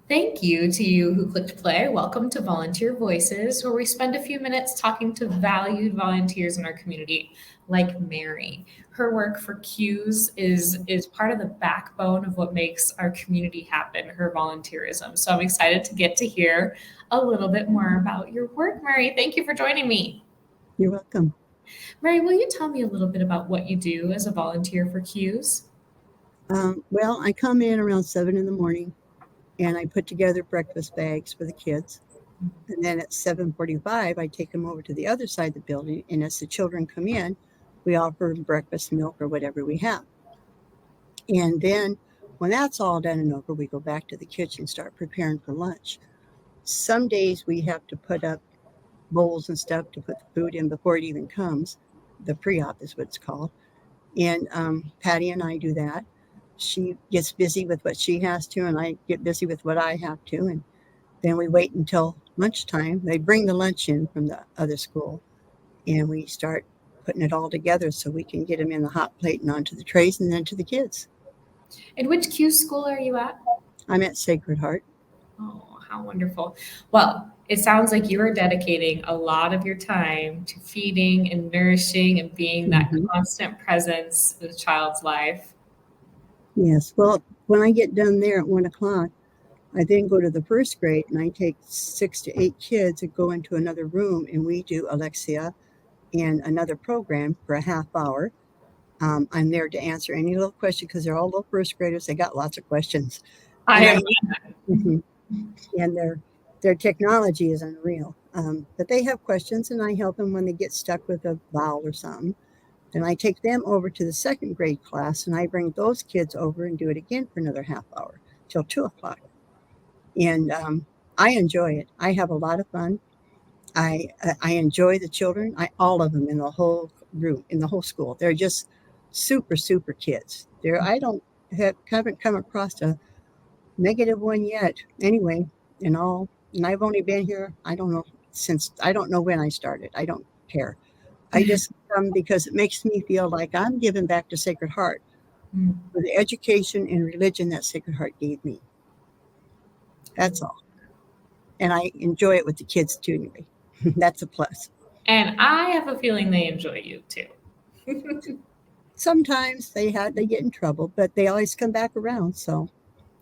Thank you to you who clicked play. Welcome to Volunteer Voices, where we spend a few minutes talking to valued volunteers in our community, like Mary. Her work for CUES is part of the backbone of what makes our community happen, her volunteerism. So I'm excited to get to hear a little bit more about your work, Mary. Thank you for joining me. You're welcome. Mary, will you tell me a little bit about what you do as a volunteer for CUES? Well, I come in around 7 in the morning and I put together breakfast bags for the kids. And then at 7:45, I take them over to the other side of the building. And as the children come in, we offer them breakfast, milk, or whatever we have. And then when that's all done and over, we go back to the kitchen, start preparing for lunch. Some days we have to put up bowls and stuff to put the food in before it even comes. The pre-op is what it's called. And Patty and I do that. She gets busy with what she has to, and I get busy with what I have to. And then we wait until lunchtime. They bring the lunch in from the other school, and we start putting it all together so we can get them in the hot plate and onto the trays and then to the kids. And which CUES school are you at? I'm at Sacred Heart. Oh, how wonderful. Well, it sounds like you are dedicating a lot of your time to feeding and nourishing and being that Hmm. constant presence in a child's life. Yes. Well, when I get done there at 1 o'clock, I then go to the first grade and I take 6 to 8 kids and go into another room and we do Alexia and another program for a half hour. I'm there to answer any little question because they're all little first graders. They got lots of questions, I and am. I mhm, and their technology is unreal. But they have questions, and I help them when they get stuck with a vowel or something. Then I take them over to the second grade class, and I bring those kids over and do it again for another half hour till 2 o'clock. And I enjoy it. I have a lot of fun. I enjoy the children. All of them in the whole room in the whole school. They're just super kids. I don't haven't come across a negative one yet. Anyway, in all, and I've only been here. I don't know since I don't know when I started. I don't care. I just come because it makes me feel like I'm giving back to Sacred Heart for the education and religion that Sacred Heart gave me. That's all, and I enjoy it with the kids too. Anyway, that's a plus. And I have a feeling they enjoy you too. Sometimes they get in trouble, but they always come back around. So,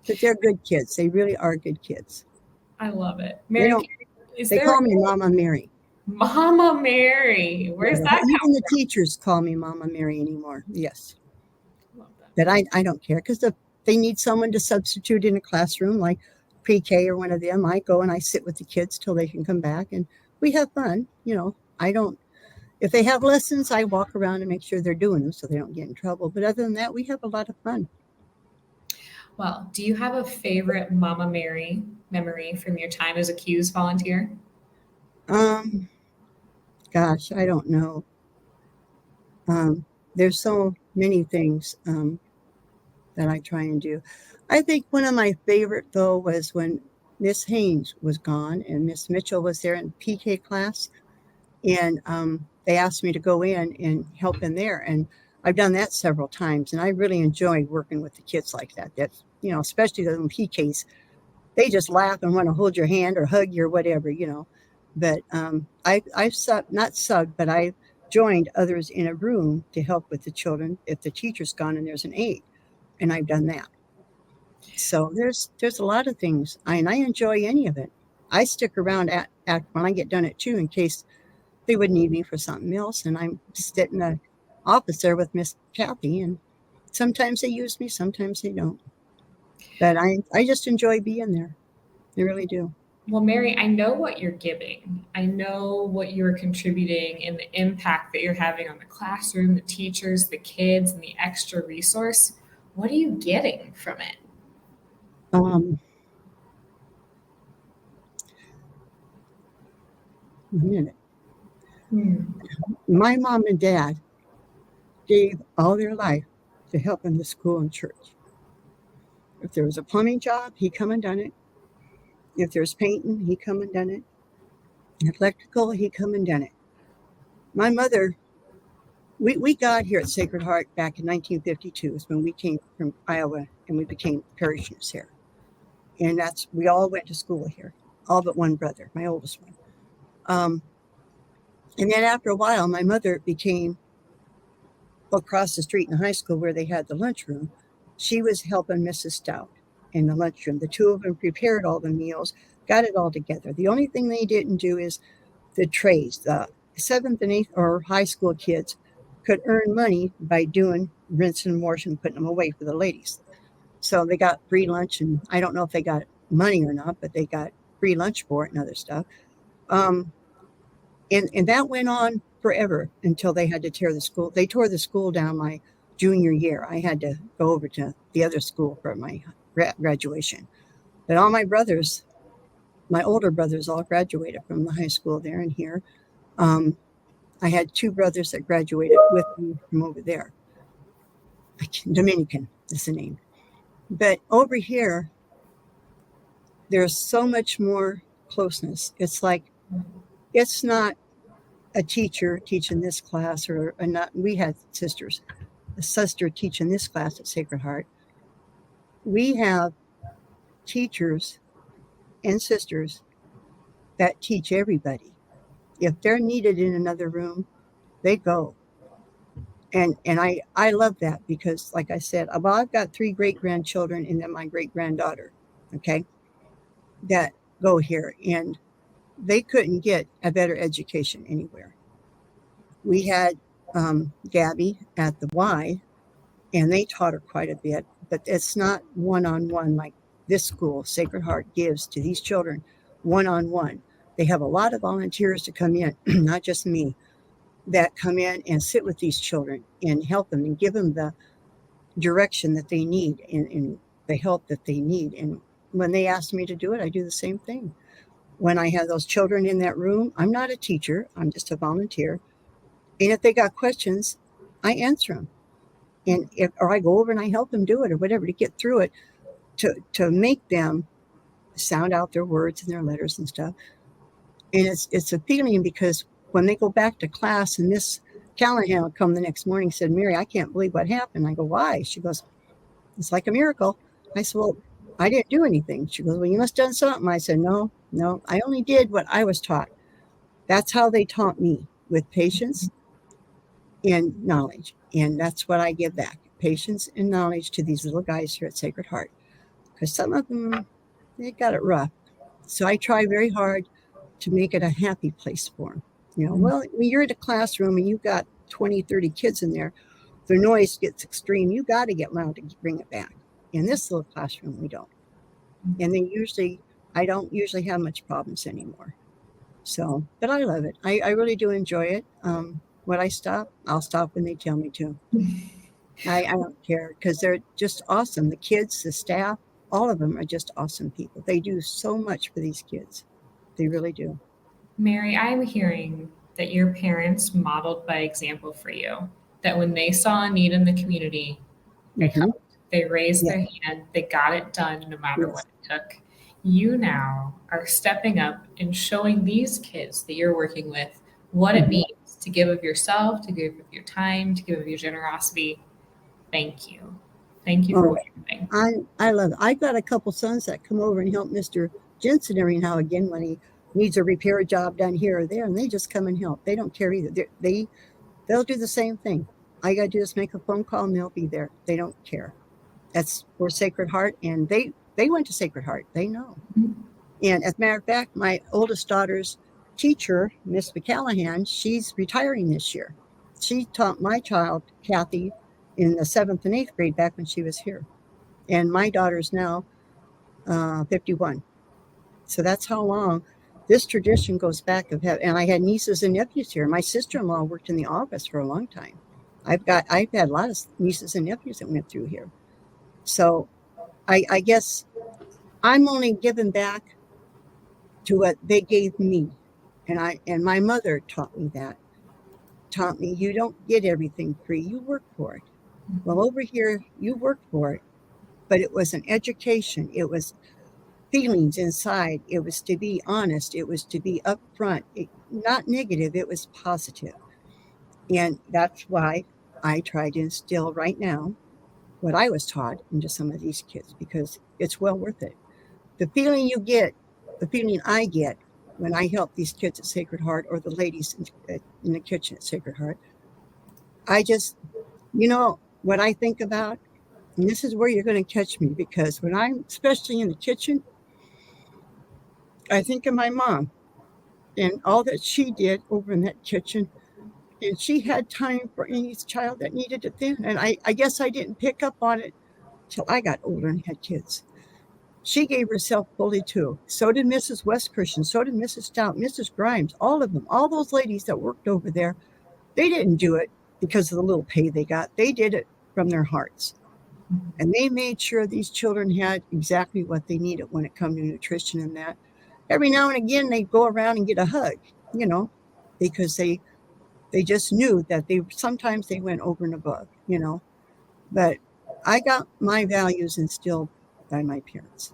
but they're good kids. They really are good kids. I love it. They Mary, don't. is They there call me Mama Mary. Mama Mary? Yeah, Where's that even come the teachers call me Mama Mary anymore. Yes, from? Love that. but I don't care because they need someone to substitute in a classroom like pre-K or one of them. I go and I sit with the kids till they can come back, and we have fun. I don't. If they have lessons, I walk around and make sure they're doing them so they don't get in trouble. But other than that, we have a lot of fun. Well, do you have a favorite Mama Mary memory from your time as a CUES volunteer? Um, Gosh, I don't know. There's so many things that I try and do. I think one of my favorite though was when Miss Haynes was gone and Miss Mitchell was there in PK class, and they asked me to go in and help in there, and I've done that several times, and I really enjoy working with the kids like that. That's especially the PKs. They just laugh and want to hold your hand or hug you or whatever. But I've not subbed, but I've joined others in a room to help with the children if the teacher's gone and there's an aide, and I've done that. So there's a lot of things, and I enjoy any of it. I stick around at when I get done at 2 in case they would need me for something else, and I'm sitting in the office there with Miss Kathy, and sometimes they use me, sometimes they don't. But I just enjoy being there. I really do. Well, Mary, I know what you're giving. I know what you're contributing and the impact that you're having on the classroom, the teachers, the kids, and the extra resource. What are you getting from it? Um, a minute. Hmm. My mom and dad gave all their life to helping the school and church. If there was a plumbing job, he come and done it. If there's painting, he come and done it. Electrical, he come and done it. My mother, we got here at Sacred Heart back in 1952 is when we came from Iowa and we became parishioners here. And we all went to school here, all but one brother, my oldest one. And then after a while, my mother became across the street in the high school where they had the lunchroom. She was helping Mrs. Stout in the lunchroom. The two of them prepared all the meals, got it all together. The only thing they didn't do is the trays. The seventh and eighth or high school kids could earn money by doing rinse and wash and putting them away for the ladies. So they got free lunch, and I don't know if they got money or not, but they got free lunch for it and other stuff. Um, and that went on forever until they had to tear the school. They tore the school down my junior year. I had to go over to the other school for my graduation. But all my brothers, my older brothers, all graduated from the high school there and here. I had two brothers that graduated with me from over there. Dominican is the name. But over here, there's so much more closeness. It's like, it's not a teacher teaching this class or not. We had sisters, a sister teaching this class at Sacred Heart. We have teachers and sisters that teach everybody. If they're needed in another room, they go. And I love that because, like I said, well, I've got 3 great grandchildren and then my great granddaughter, okay, that go here, and they couldn't get a better education anywhere. We had Gabby at the Y, and they taught her quite a bit, but it's not one-on-one like this school, Sacred Heart, gives to these children one-on-one. They have a lot of volunteers to come in, not just me, that come in and sit with these children and help them and give them the direction that they need and the help that they need. And when they ask me to do it, I do the same thing. When I have those children in that room, I'm not a teacher, I'm just a volunteer. And if they got questions, I answer them. Or I go over and I help them do it or whatever to get through it, to make them sound out their words and their letters and stuff. And it's a feeling because when they go back to class and Miss Callahan will come the next morning and said, Mary, I can't believe what happened. I go, why? She goes, it's like a miracle. I said, well, I didn't do anything. She goes, well, you must have done something. I said, no, I only did what I was taught. That's how they taught me, with patience and knowledge. And that's what I give back, patience and knowledge to these little guys here at Sacred Heart. Because some of them, they got it rough. So I try very hard to make it a happy place for them. Well, when you're in a classroom and you've got 20, 30 kids in there, the noise gets extreme. You got to get loud to bring it back. In this little classroom, we don't. And I don't usually have much problems anymore. So, but I love it. I really do enjoy it. When I stop, I'll stop when they tell me to. I don't care because they're just awesome. The kids, the staff, all of them are just awesome people. They do so much for these kids. They really do. Mary, I'm hearing that your parents modeled by example for you, that when they saw a need in the community, they helped. They raised their hand, they got it done no matter what it took. You now are stepping up and showing these kids that you're working with what it means to give of yourself, to give of your time, to give of your generosity. Thank you. Thank you for what you're doing. I love it. I've got a couple sons that come over and help Mr. Jensen every now and again when he needs a repair job done here or there, and they just come and help. They don't care either. They'll do the same thing. All you got to do is make a phone call and they'll be there. They don't care. That's for Sacred Heart, and they went to Sacred Heart. They know. And as a matter of fact, my oldest daughter's teacher, Miss McCallahan, she's retiring this year. She taught my child, Kathy, in the 7th and 8th grade back when she was here. And my daughter's now 51. So that's how long this tradition goes back. And I had nieces and nephews here. My sister-in-law worked in the office for a long time. I've had a lot of nieces and nephews that went through here. So I guess I'm only giving back to what they gave me. And my mother taught me you don't get everything free, you work for it. Well, over here, you work for it, but it was an education. It was feelings inside. It was to be honest. It was to be upfront, not negative. It was positive. And that's why I try to instill right now what I was taught into some of these kids, because it's well worth it. the feeling you get, the feeling I get when I help these kids at Sacred Heart or the ladies in the kitchen at Sacred Heart, I just, what I think about, and this is where you're going to catch me, because when I'm especially in the kitchen, I think of my mom and all that she did over in that kitchen. And she had time for any child that needed it then. And I guess I didn't pick up on it till I got older and had kids. She gave herself fully too. So did Mrs. West Christian. So did Mrs. Stout, Mrs. Grimes, all of them, all those ladies that worked over there. They didn't do it because of the little pay they got. They did it from their hearts. And they made sure these children had exactly what they needed when it comes to nutrition and that. Every now and again, they'd go around and get a hug, because they just knew that sometimes they went over and above. But I got my values instilled by my parents.